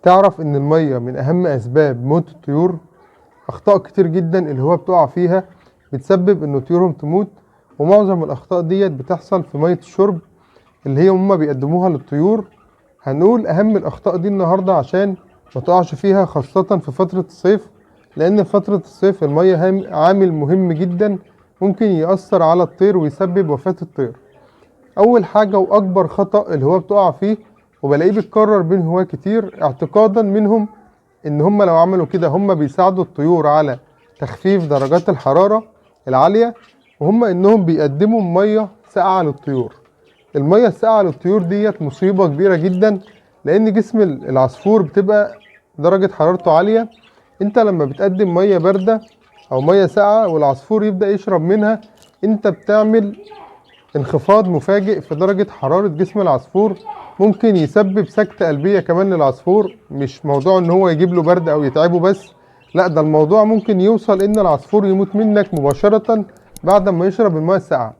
تعرف ان المية من اهم اسباب موت الطيور؟ اخطاء كتير جدا اللي هو بتقع فيها بتسبب ان طيورهم تموت، ومعظم الاخطاء ديت بتحصل في مية الشرب اللي هي هما بيقدموها للطيور. هنقول اهم الاخطاء دي النهاردة عشان ما تقعش فيها، خاصة في فترة الصيف، لان في فترة الصيف المية عامل مهم جدا ممكن يأثر على الطير ويسبب وفاة الطير. اول حاجة واكبر خطأ اللي هو بتقع فيه وبلاقيه بيتكرر بين هواة كتير، اعتقادا منهم ان هم لو عملوا كده هم بيساعدوا الطيور على تخفيف درجات الحرارة العالية، وهم انهم بيقدموا مية ساقعة للطيور. المية الساقعة للطيور ديت مصيبة كبيرة جدا، لان جسم العصفور بتبقى درجة حرارته عالية. انت لما بتقدم مية باردة او مية ساقعة والعصفور يبدأ يشرب منها، انت بتعمل انخفاض مفاجئ في درجة حرارة جسم العصفور، ممكن يسبب سكتة قلبية كمان للعصفور. مش موضوع ان هو يجيب له برد او يتعبه بس، لا، ده الموضوع ممكن يوصل ان العصفور يموت منك مباشرة بعد ما يشرب المياه الساقعة.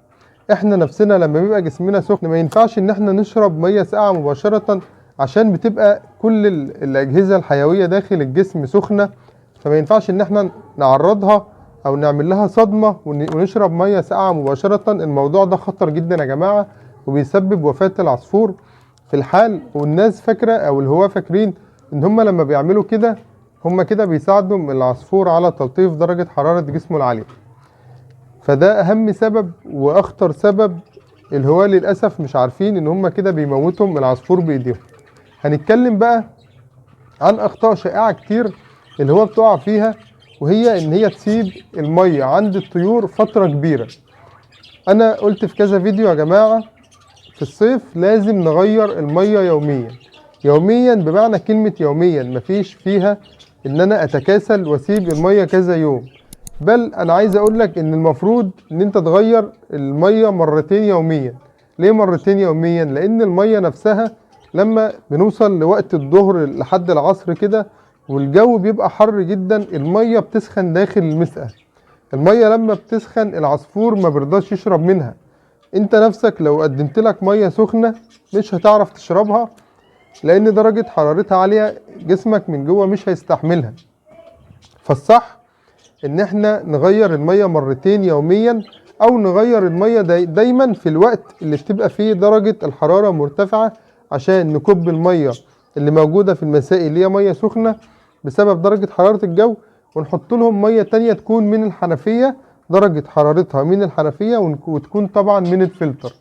احنا نفسنا لما بيبقى جسمنا سخن ما ينفعش ان احنا نشرب مياه ساقعة مباشرة، عشان بتبقى كل الاجهزة الحيوية داخل الجسم سخنة، فما ينفعش ان احنا نعرضها او نعمل لها صدمة ونشرب مية ساقعة مباشرة. الموضوع ده خطر جدا يا جماعة، وبيسبب وفاة العصفور في الحال. والناس فاكرة او الهواة فاكرين ان هم لما بيعملوا كده هم كده بيساعدوا العصفور على تلطيف درجة حرارة جسمه العالية. فده اهم سبب واخطر سبب، الهواة للأسف مش عارفين ان هم كده بيموتوا العصفور بايديهم. هنتكلم بقى عن اخطاء شائعة كتير اللي هو بتقع فيها، وهي ان هي تسيب المية عند الطيور فترة كبيرة. انا قلت في كذا فيديو يا جماعة، في الصيف لازم نغير المية يوميا. يوميا بمعنى كلمة يوميا، مفيش فيها ان انا اتكاسل واسيب المية كذا يوم، بل انا عايز اقولك ان المفروض ان انت تغير المية مرتين يوميا. ليه مرتين يوميا؟ لان المية نفسها لما بنوصل لوقت الظهر لحد العصر كده والجو بيبقى حر جدا، المية بتسخن داخل المسقى. المية لما بتسخن العصفور ما بيرضاش يشرب منها. انت نفسك لو قدمت لك مية سخنة مش هتعرف تشربها، لان درجة حرارتها عالية، جسمك من جوه مش هيستحملها. فالصح ان احنا نغير المية مرتين يوميا، او نغير المية دايما في الوقت اللي بتبقى فيه درجة الحرارة مرتفعة، عشان نكب المية اللي موجودة في المسائي اللي هي مية سخنة بسبب درجة حرارة الجو، ونحط لهم مية تانية تكون من الحنفية، درجة حرارتها من الحنفية، وتكون طبعا من الفلتر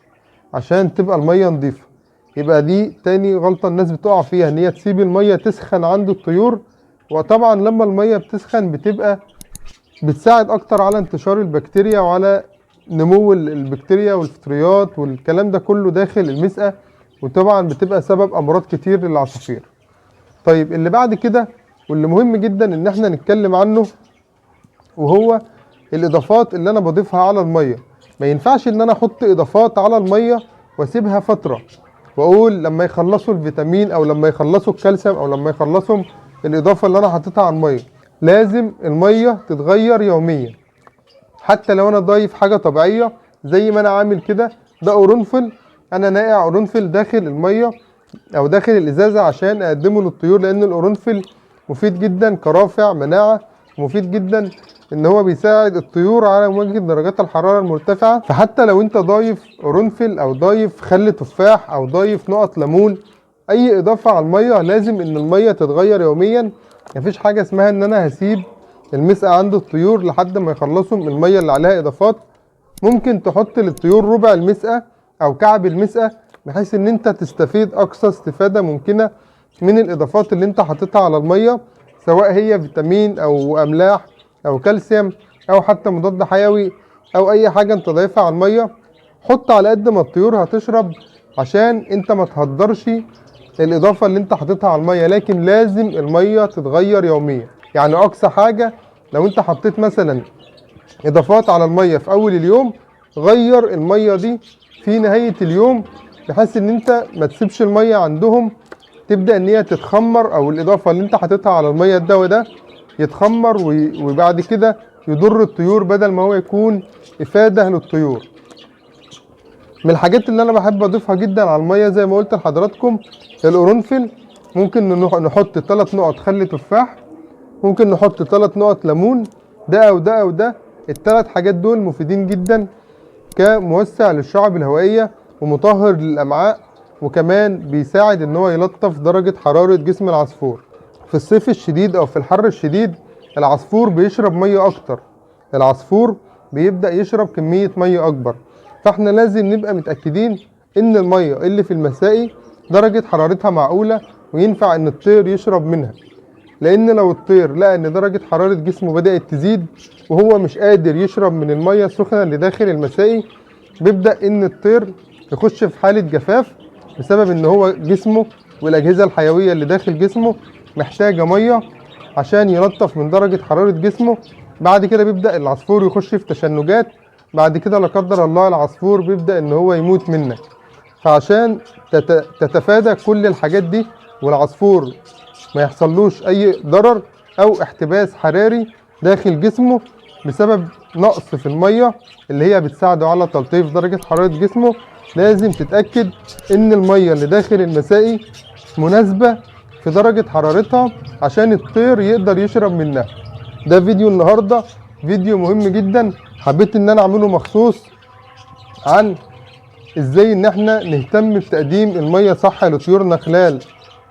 عشان تبقى المية نظيفة. يبقى دي تاني غلطة الناس بتقع فيها، ان هي تسيب المية تسخن عند الطيور. وطبعا لما المية بتسخن بتبقى بتساعد اكتر على انتشار البكتيريا وعلى نمو البكتيريا والفطريات والكلام ده كله داخل المسقى، وطبعا بتبقى سبب امراض كتير للعصافير. طيب اللي بعد كده واللي مهم جدا ان احنا نتكلم عنه، وهو الاضافات اللي انا بضيفها على المية. ما ينفعش ان انا احط اضافات على المية واسيبها فترة واقول لما يخلصوا الفيتامين او لما يخلصوا الكالسيوم او لما يخلصوا الاضافة اللي انا حطيتها على المية. لازم المية تتغير يوميا. حتى لو انا ضايف حاجة طبيعية زي ما انا عامل كده، ده قرنفل، انا ناقع قرنفل داخل المية او داخل الازازة عشان اقدمه للطيور، لان القرنفل مفيد جدا كرافع مناعة، مفيد جدا ان هو بيساعد الطيور على مواجهة درجات الحرارة المرتفعة. فحتى لو انت ضايف قرنفل او ضايف خل تفاح او ضايف نقط ليمون، اي اضافة على المية لازم ان المية تتغير يوميا. مفيش حاجة اسمها ان انا هسيب المسقى عند الطيور لحد ما يخلصوا من المية اللي عليها اضافات. ممكن تحط للطيور ربع المسقى او كعب المسقى، بحيث ان انت تستفيد اقصى استفادة ممكنة من الاضافات اللي انت حاططها على المية، سواء هي فيتامين او املاح او كالسيوم او حتى مضاد حيوي او اي حاجة انت ضايفها على المية. حط على قد ما الطيور هتشرب، عشان انت ما تهدرش الاضافة اللي انت حاططها على المية. لكن لازم المية تتغير يوميا. يعني اقصى حاجة لو انت حطيت مثلا اضافات على المية في اول اليوم، غير المية دي في نهاية اليوم، بحيث ان انت ما تسيبش المية عندهم تبدأ ان هي تتخمر، او الاضافة اللي انت حاططها على المية الدواء ده يتخمر وبعد كده يضر الطيور بدل ما هو يكون افادة للطيور. من الحاجات اللي انا بحب اضيفها جدا على المية زي ما قلت لحضراتكم القرنفل. ممكن نحط 3 نقط خل تفاح، ممكن نحط 3 نقط ليمون، ده او ده او ده. ال3 حاجات دول مفيدين جدا كموسع للشعب الهوائية ومطهر للأمعاء، وكمان بيساعد ان هو يلطف درجة حرارة جسم العصفور. في الصيف الشديد او في الحر الشديد العصفور بيشرب مية اكتر، العصفور بيبدأ يشرب كمية مية اكبر، فاحنا لازم نبقى متأكدين ان المية اللي في المسائي درجة حرارتها معقولة وينفع ان الطير يشرب منها. لان لو الطير لقى ان درجة حرارة جسمه بدأت تزيد وهو مش قادر يشرب من المية السخنة اللي داخل المسائي، بيبدأ ان الطير يخش في حالة جفاف بسبب ان هو جسمه والاجهزة الحيوية اللي داخل جسمه محتاجة مية عشان يلطف من درجة حرارة جسمه. بعد كده بيبدأ العصفور يخش في تشنجات، بعد كده لا قدر الله العصفور بيبدأ ان هو يموت منك. فعشان تتفادى كل الحاجات دي والعصفور ما يحصلوش اي ضرر او احتباس حراري داخل جسمه بسبب نقص في المية اللي هي بتساعده على تلطيف درجة حرارة جسمه، لازم تتأكد ان المية اللي داخل المسائي مناسبة في درجة حرارتها عشان الطير يقدر يشرب منها. ده فيديو النهاردة فيديو مهم جدا، حبيت ان انا اعمله مخصوص عن ازاي ان احنا نهتم بتقديم المية صح لطيورنا خلال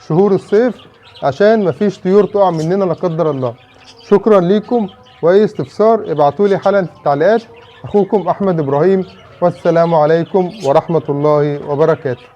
شهور الصيف عشان مفيش طيور تقع مننا لا قدر الله. شكرا ليكم، واي استفسار ابعتولي حالا في التعليقات. اخوكم احمد ابراهيم، والسلام عليكم ورحمة الله وبركاته.